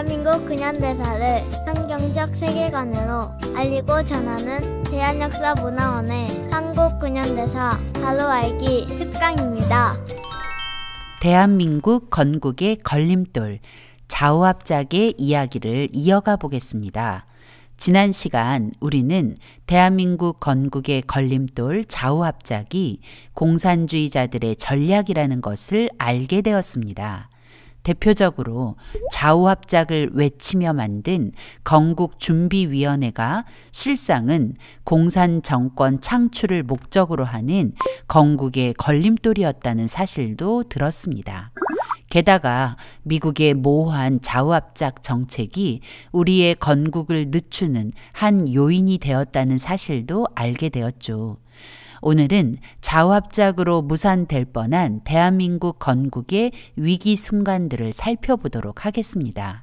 대한민국 근현대사를 성경적 세계관으로 알리고 전하는 대한역사문화원의 한국 근현대사 바로 알기 특강입니다. 대한민국 건국의 걸림돌, 좌우합작의 이야기를 이어가 보겠습니다. 지난 시간 우리는 대한민국 건국의 걸림돌 좌우합작이 공산주의자들의 전략이라는 것을 알게 되었습니다. 대표적으로 좌우합작을 외치며 만든 건국준비위원회가 실상은 공산정권 창출을 목적으로 하는 건국의 걸림돌이었다는 사실도 들었습니다. 게다가 미국의 모호한 좌우합작 정책이 우리의 건국을 늦추는 한 요인이 되었다는 사실도 알게 되었죠. 오늘은 좌우합작으로 무산될 뻔한 대한민국 건국의 위기 순간들을 살펴보도록 하겠습니다.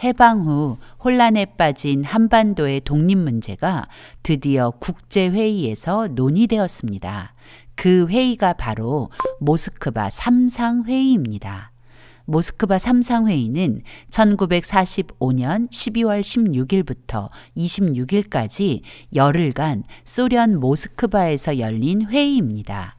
해방 후 혼란에 빠진 한반도의 독립 문제가 드디어 국제회의에서 논의되었습니다. 그 회의가 바로 모스크바 3상 회의입니다. 모스크바 3상 회의는 1945년 12월 16일부터 26일까지 열흘간 소련 모스크바에서 열린 회의입니다.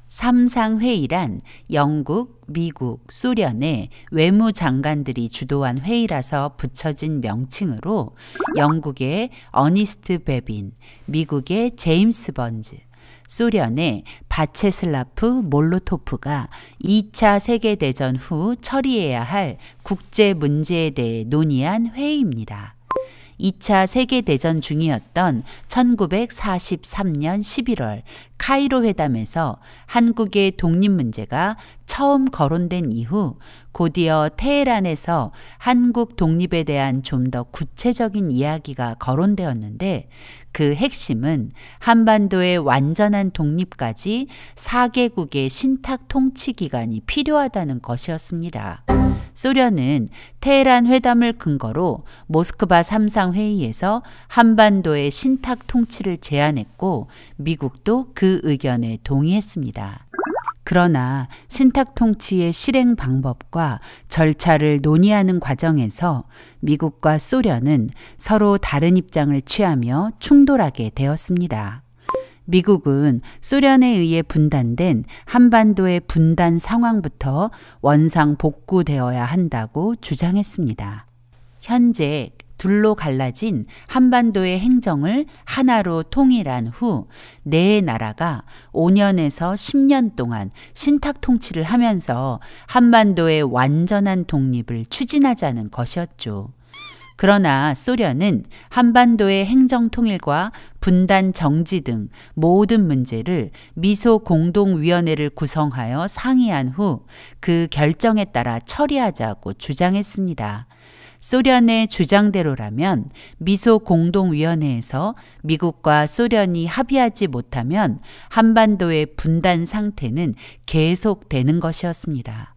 3상 회의란 영국, 미국, 소련의 외무장관들이 주도한 회의라서 붙여진 명칭으로 영국의 어니스트 베빈, 미국의 제임스 번즈, 소련의 바체슬라프 몰로토프가 2차 세계대전 후 처리해야 할 국제 문제에 대해 논의한 회의입니다. 2차 세계대전 중이었던 1943년 11월 카이로 회담에서 한국의 독립 문제가 처음 거론된 이후 곧이어 테헤란에서 한국 독립에 대한 좀 더 구체적인 이야기가 거론되었는데 그 핵심은 한반도의 완전한 독립까지 4개국의 신탁 통치 기간이 필요하다는 것이었습니다. 소련은 테헤란 회담을 근거로 모스크바 3상 회의에서 한반도의 신탁 통치를 제안했고 미국도 그 의견에 동의했습니다. 그러나 신탁 통치의 실행 방법과 절차를 논의하는 과정에서 미국과 소련은 서로 다른 입장을 취하며 충돌하게 되었습니다. 미국은 소련에 의해 분단된 한반도의 분단 상황부터 원상 복구되어야 한다고 주장했습니다. 현재 둘로 갈라진 한반도의 행정을 하나로 통일한 후 네 나라가 5년에서 10년 동안 신탁 통치를 하면서 한반도의 완전한 독립을 추진하자는 것이었죠. 그러나 소련은 한반도의 행정 통일과 분단 정지 등 모든 문제를 미소 공동위원회를 구성하여 상의한 후 그 결정에 따라 처리하자고 주장했습니다. 소련의 주장대로라면 미소 공동위원회에서 미국과 소련이 합의하지 못하면 한반도의 분단 상태는 계속되는 것이었습니다.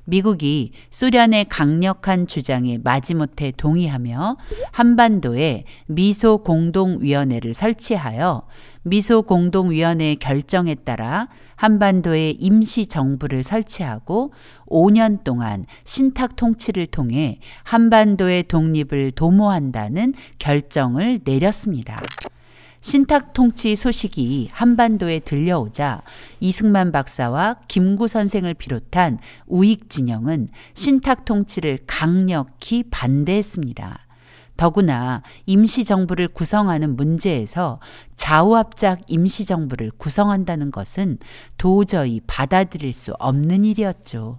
미국이 소련의 강력한 주장에 마지못해 동의하며 한반도에 미소 공동위원회를 설치하여 미소 공동위원회의 결정에 따라 한반도에 임시정부를 설치하고 5년 동안 신탁 통치를 통해 한반도의 독립을 도모한다는 결정을 내렸습니다. 신탁 통치 소식이 한반도에 들려오자 이승만 박사와 김구 선생을 비롯한 우익 진영은 신탁 통치를 강력히 반대했습니다. 더구나 임시정부를 구성하는 문제에서 좌우합작 임시정부를 구성한다는 것은 도저히 받아들일 수 없는 일이었죠.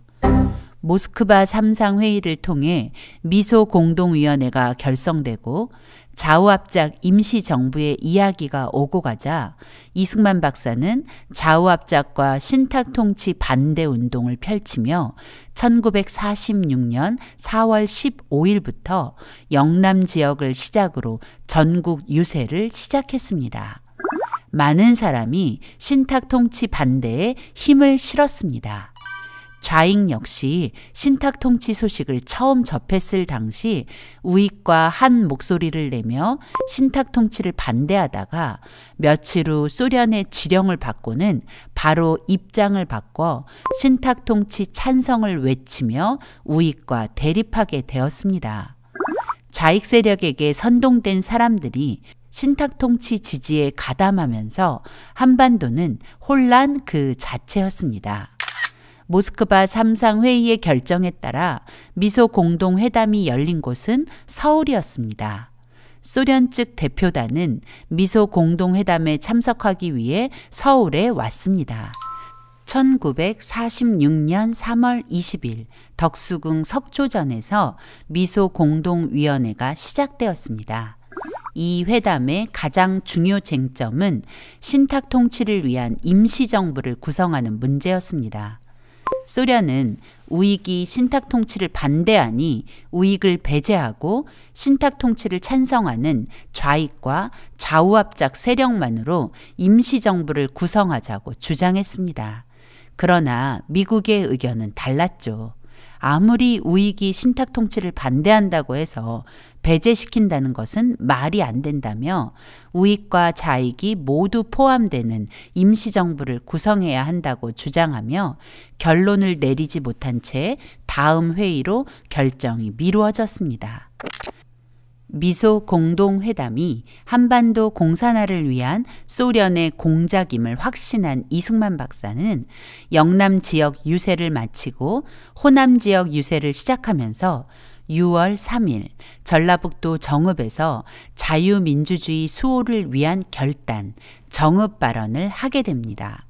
모스크바 3상 회의를 통해 미소 공동위원회가 결성되고 좌우합작 임시정부의 이야기가 오고 가자 이승만 박사는 좌우합작과 신탁통치 반대 운동을 펼치며 1946년 4월 15일부터 영남 지역을 시작으로 전국 유세를 시작했습니다. 많은 사람이 신탁통치 반대에 힘을 실었습니다. 좌익 역시 신탁통치 소식을 처음 접했을 당시 우익과 한 목소리를 내며 신탁통치를 반대하다가 며칠 후 소련의 지령을 받고는 바로 입장을 바꿔 신탁통치 찬성을 외치며 우익과 대립하게 되었습니다. 좌익 세력에게 선동된 사람들이 신탁통치 지지에 가담하면서 한반도는 혼란 그 자체였습니다. 모스크바 3상 회의의 결정에 따라 미소 공동회담이 열린 곳은 서울이었습니다. 소련 측 대표단은 미소 공동회담에 참석하기 위해 서울에 왔습니다. 1946년 3월 20일 덕수궁 석조전에서 미소 공동위원회가 시작되었습니다. 이 회담의 가장 중요 쟁점은 신탁통치를 위한 임시정부를 구성하는 문제였습니다. 소련은 우익이 신탁통치를 반대하니 우익을 배제하고 신탁통치를 찬성하는 좌익과 좌우합작 세력만으로 임시정부를 구성하자고 주장했습니다. 그러나 미국의 의견은 달랐죠. 아무리 우익이 신탁통치를 반대한다고 해서 배제시킨다는 것은 말이 안 된다며 우익과 좌익이 모두 포함되는 임시정부를 구성해야 한다고 주장하며 결론을 내리지 못한 채 다음 회의로 결정이 미루어졌습니다. 미소 공동회담이 한반도 공산화를 위한 소련의 공작임을 확신한 이승만 박사는 영남 지역 유세를 마치고 호남 지역 유세를 시작하면서 6월 3일 전라북도 정읍에서 자유민주주의 수호를 위한 결단, 정읍 발언을 하게 됩니다.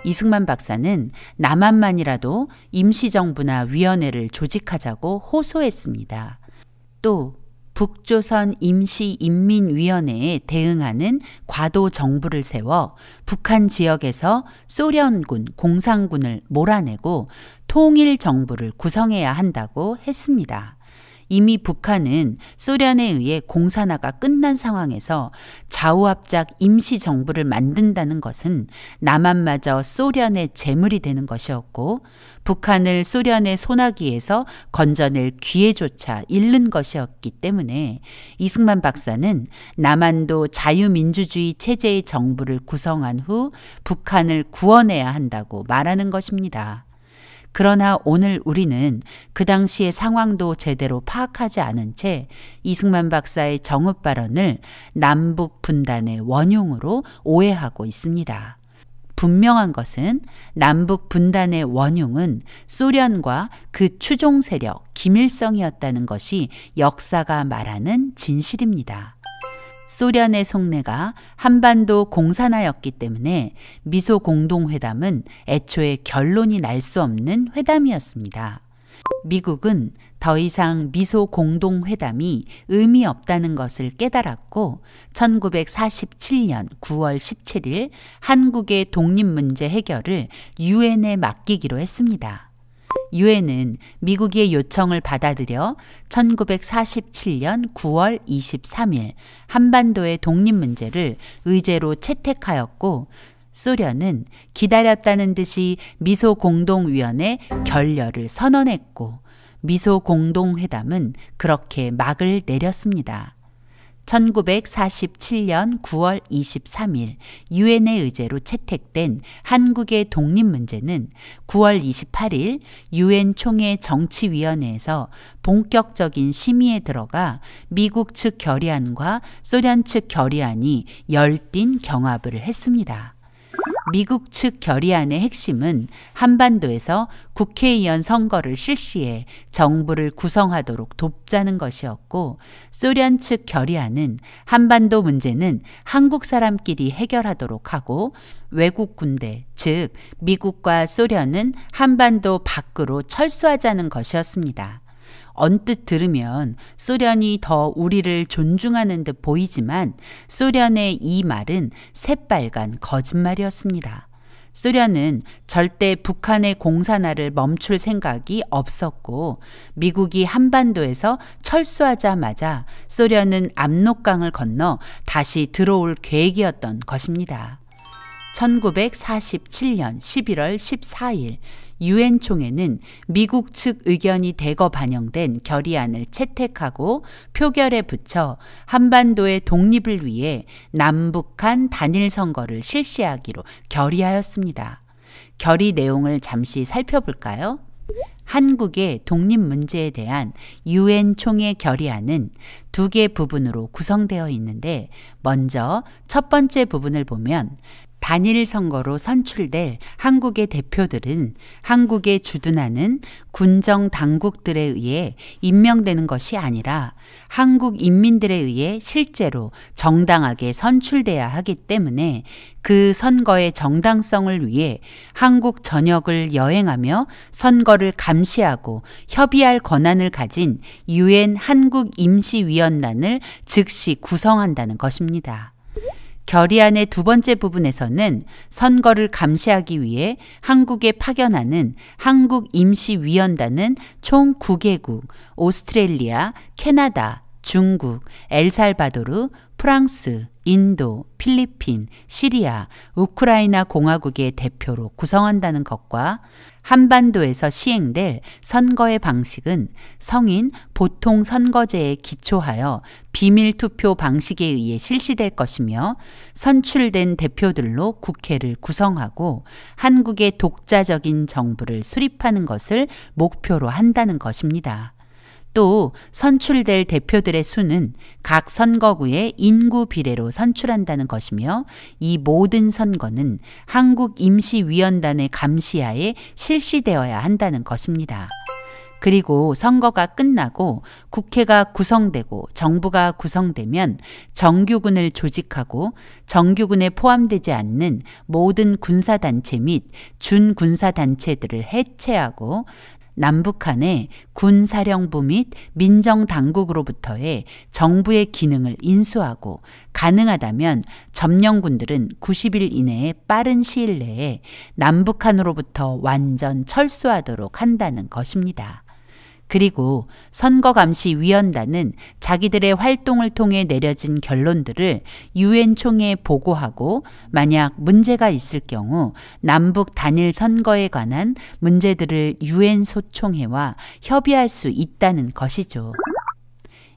이승만 박사는 남한만이라도 임시정부나 위원회를 조직하자고 호소했습니다. 또 북조선 임시인민위원회에 대응하는 과도 정부를 세워 북한 지역에서 소련군, 공산군을 몰아내고 통일 정부를 구성해야 한다고 했습니다. 이미 북한은 소련에 의해 공산화가 끝난 상황에서 좌우합작 임시정부를 만든다는 것은 남한마저 소련의 재물이 되는 것이었고 북한을 소련의 소나기에서 건져낼 기회조차 잃는 것이었기 때문에 이승만 박사는 남한도 자유민주주의 체제의 정부를 구성한 후 북한을 구원해야 한다고 말하는 것입니다. 그러나 오늘 우리는 그 당시의 상황도 제대로 파악하지 않은 채 이승만 박사의 정읍 발언을 남북 분단의 원흉으로 오해하고 있습니다. 분명한 것은 남북 분단의 원흉은 소련과 그 추종 세력 김일성이었다는 것이 역사가 말하는 진실입니다. 소련의 속내가 한반도 공산화였기 때문에 미소 공동회담은 애초에 결론이 날 수 없는 회담이었습니다. 미국은 더 이상 미소 공동회담이 의미 없다는 것을 깨달았고 1947년 9월 17일 한국의 독립문제 해결을 유엔에 맡기기로 했습니다. 유엔은 미국의 요청을 받아들여 1947년 9월 23일 한반도의 독립 문제를 의제로 채택하였고 소련은 기다렸다는 듯이 미소 공동위원회 결렬을 선언했고 미소 공동회담은 그렇게 막을 내렸습니다. 1947년 9월 23일 유엔의 의제로 채택된 한국의 독립 문제는 9월 28일 유엔 총회 정치위원회에서 본격적인 심의에 들어가 미국 측 결의안과 소련 측 결의안이 열띤 경합을 했습니다. 미국 측 결의안의 핵심은 한반도에서 국회의원 선거를 실시해 정부를 구성하도록 돕자는 것이었고 소련 측 결의안은 한반도 문제는 한국 사람끼리 해결하도록 하고 외국 군대, 즉 미국과 소련은 한반도 밖으로 철수하자는 것이었습니다. 언뜻 들으면 소련이 더 우리를 존중하는 듯 보이지만 소련의 이 말은 새빨간 거짓말이었습니다. 소련은 절대 북한의 공산화를 멈출 생각이 없었고 미국이 한반도에서 철수하자마자 소련은 압록강을 건너 다시 들어올 계획이었던 것입니다. 1947년 11월 14일 유엔 총회는 미국 측 의견이 대거 반영된 결의안을 채택하고 표결에 붙여 한반도의 독립을 위해 남북한 단일 선거를 실시하기로 결의하였습니다. 결의 내용을 잠시 살펴볼까요? 한국의 독립 문제에 대한 유엔 총회 결의안은 두 개 부분으로 구성되어 있는데, 먼저 첫 번째 부분을 보면 단일 선거로 선출될 한국의 대표들은 한국에 주둔하는 군정 당국들에 의해 임명되는 것이 아니라 한국 인민들에 의해 실제로 정당하게 선출돼야 하기 때문에 그 선거의 정당성을 위해 한국 전역을 여행하며 선거를 감시하고 협의할 권한을 가진 유엔 한국임시위원단을 즉시 구성한다는 것입니다. 결의안의 두 번째 부분에서는 선거를 감시하기 위해 한국에 파견하는 한국임시위원단은 총 9개국, 오스트레일리아, 캐나다, 중국, 엘살바도르, 프랑스, 인도, 필리핀, 시리아, 우크라이나 공화국의 대표로 구성한다는 것과 한반도에서 시행될 선거의 방식은 성인 보통 선거제에 기초하여 비밀투표 방식에 의해 실시될 것이며, 선출된 대표들로 국회를 구성하고 한국의 독자적인 정부를 수립하는 것을 목표로 한다는 것입니다. 또 선출될 대표들의 수는 각 선거구의 인구 비례로 선출한다는 것이며, 이 모든 선거는 한국임시위원단의 감시하에 실시되어야 한다는 것입니다. 그리고 선거가 끝나고 국회가 구성되고 정부가 구성되면 정규군을 조직하고 정규군에 포함되지 않는 모든 군사단체 및 준군사단체들을 해체하고 남북한의 군사령부 및 민정당국으로부터의 정부의 기능을 인수하고 가능하다면 점령군들은 90일 이내에 빠른 시일 내에 남북한으로부터 완전 철수하도록 한다는 것입니다. 그리고 선거감시위원단은 자기들의 활동을 통해 내려진 결론들을 유엔 총회에 보고하고, 만약 문제가 있을 경우 남북 단일 선거에 관한 문제들을 유엔 소총회와 협의할 수 있다는 것이죠.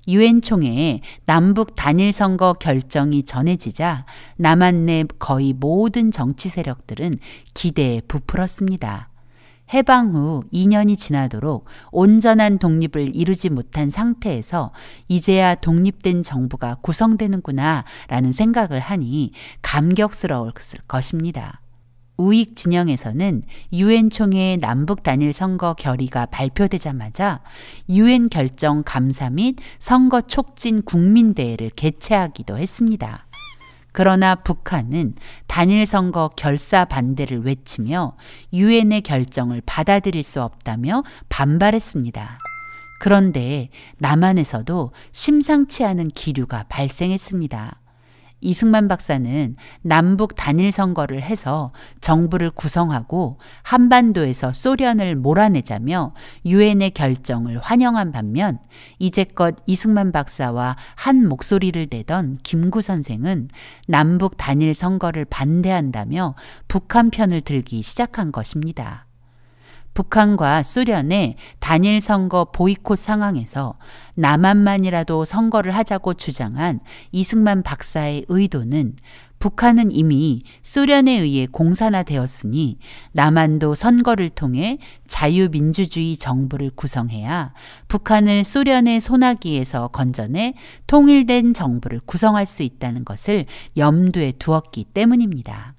유엔 총회에 남북 단일 선거 결정이 전해지자 남한 내 거의 모든 정치 세력들은 기대에 부풀었습니다. 해방 후 2년이 지나도록 온전한 독립을 이루지 못한 상태에서 이제야 독립된 정부가 구성되는구나 라는 생각을 하니 감격스러울 것입니다. 우익 진영에서는 유엔 총회의 남북 단일 선거 결의가 발표되자마자 유엔 결정 감사 및 선거 촉진 국민대회를 개최하기도 했습니다. 그러나 북한은 단일 선거 결사 반대를 외치며 유엔의 결정을 받아들일 수 없다며 반발했습니다. 그런데 남한에서도 심상치 않은 기류가 발생했습니다. 이승만 박사는 남북 단일 선거를 해서 정부를 구성하고 한반도에서 소련을 몰아내자며 유엔의 결정을 환영한 반면, 이제껏 이승만 박사와 한 목소리를 내던 김구 선생은 남북 단일 선거를 반대한다며 북한 편을 들기 시작한 것입니다. 북한과 소련의 단일 선거 보이콧 상황에서 남한만이라도 선거를 하자고 주장한 이승만 박사의 의도는, 북한은 이미 소련에 의해 공산화되었으니 남한도 선거를 통해 자유민주주의 정부를 구성해야 북한을 소련의 소나기에서 건져내 통일된 정부를 구성할 수 있다는 것을 염두에 두었기 때문입니다.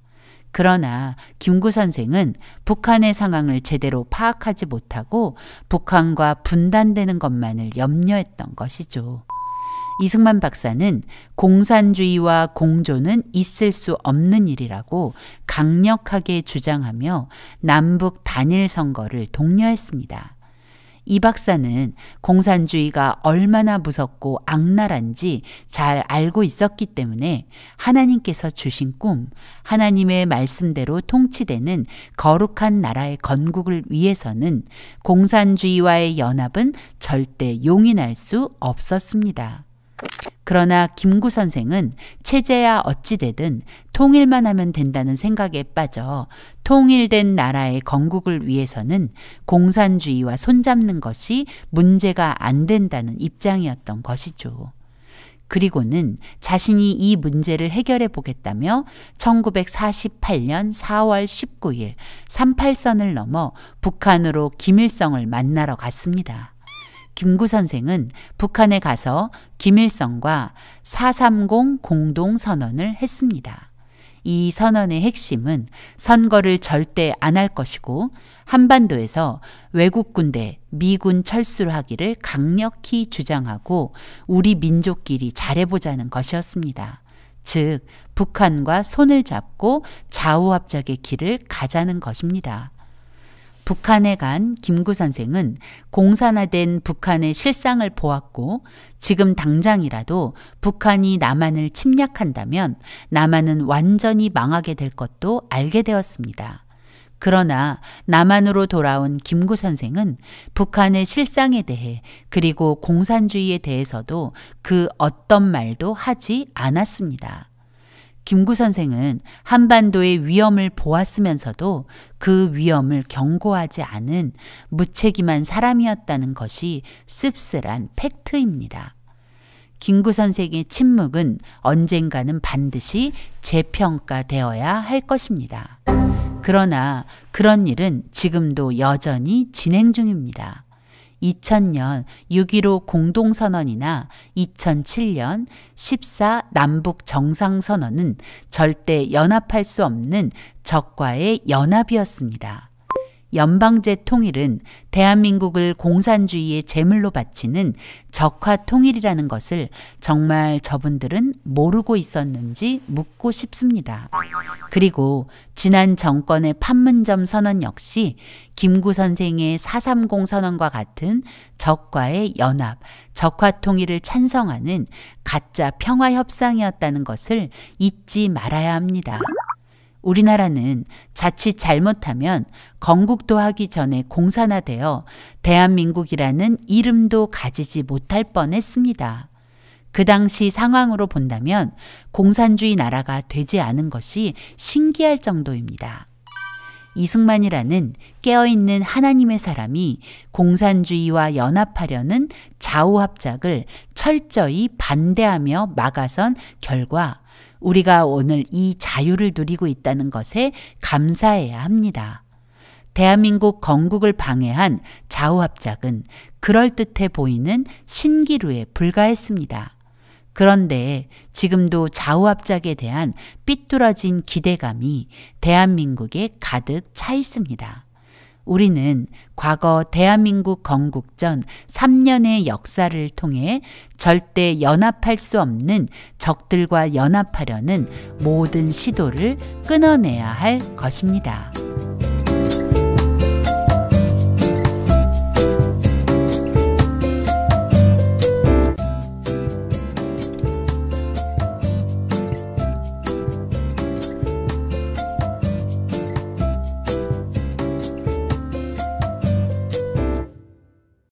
그러나 김구 선생은 북한의 상황을 제대로 파악하지 못하고 북한과 분단되는 것만을 염려했던 것이죠. 이승만 박사는 공산주의와 공조는 있을 수 없는 일이라고 강력하게 주장하며 남북 단일 선거를 독려했습니다. 이 박사는 공산주의가 얼마나 무섭고 악랄한지 잘 알고 있었기 때문에 하나님께서 주신 꿈, 하나님의 말씀대로 통치되는 거룩한 나라의 건국을 위해서는 공산주의와의 연합은 절대 용인할 수 없었습니다. 그러나 김구 선생은 체제야 어찌되든 통일만 하면 된다는 생각에 빠져 통일된 나라의 건국을 위해서는 공산주의와 손잡는 것이 문제가 안 된다는 입장이었던 것이죠. 그리고는 자신이 이 문제를 해결해 보겠다며 1948년 4월 19일 38선을 넘어 북한으로 김일성을 만나러 갔습니다. 김구 선생은 북한에 가서 김일성과 430 공동선언을 했습니다. 이 선언의 핵심은 선거를 절대 안 할 것이고 한반도에서 외국 군대, 미군 철수를 하기를 강력히 주장하고 우리 민족끼리 잘해보자는 것이었습니다. 즉, 북한과 손을 잡고 좌우합작의 길을 가자는 것입니다. 북한에 간 김구 선생은 공산화된 북한의 실상을 보았고 지금 당장이라도 북한이 남한을 침략한다면 남한은 완전히 망하게 될 것도 알게 되었습니다. 그러나 남한으로 돌아온 김구 선생은 북한의 실상에 대해 그리고 공산주의에 대해서도 그 어떤 말도 하지 않았습니다. 김구 선생은 한반도의 위험을 보았으면서도 그 위험을 경고하지 않은 무책임한 사람이었다는 것이 씁쓸한 팩트입니다. 김구 선생의 침묵은 언젠가는 반드시 재평가되어야 할 것입니다. 그러나 그런 일은 지금도 여전히 진행 중입니다. 2000년 6.15 공동선언이나 2007년 14 남북 정상선언은 절대 연합할 수 없는 적과의 연합이었습니다. 연방제 통일은 대한민국을 공산주의의 제물로 바치는 적화 통일이라는 것을 정말 저분들은 모르고 있었는지 묻고 싶습니다. 그리고 지난 정권의 판문점 선언 역시 김구 선생의 430 선언과 같은 적과의 연합, 적화 통일을 찬성하는 가짜 평화 협상이었다는 것을 잊지 말아야 합니다. 우리나라는 자칫 잘못하면 건국도 하기 전에 공산화되어 대한민국이라는 이름도 가지지 못할 뻔했습니다. 그 당시 상황으로 본다면 공산주의 나라가 되지 않은 것이 신기할 정도입니다. 이승만이라는 깨어있는 하나님의 사람이 공산주의와 연합하려는 좌우합작을 철저히 반대하며 막아선 결과 우리가 오늘 이 자유를 누리고 있다는 것에 감사해야 합니다. 대한민국 건국을 방해한 좌우합작은 그럴듯해 보이는 신기루에 불과했습니다. 그런데 지금도 좌우합작에 대한 삐뚤어진 기대감이 대한민국에 가득 차 있습니다. 우리는 과거 대한민국 건국 전 3년의 역사를 통해 절대 연합할 수 없는 적들과 연합하려는 모든 시도를 끊어내야 할 것입니다.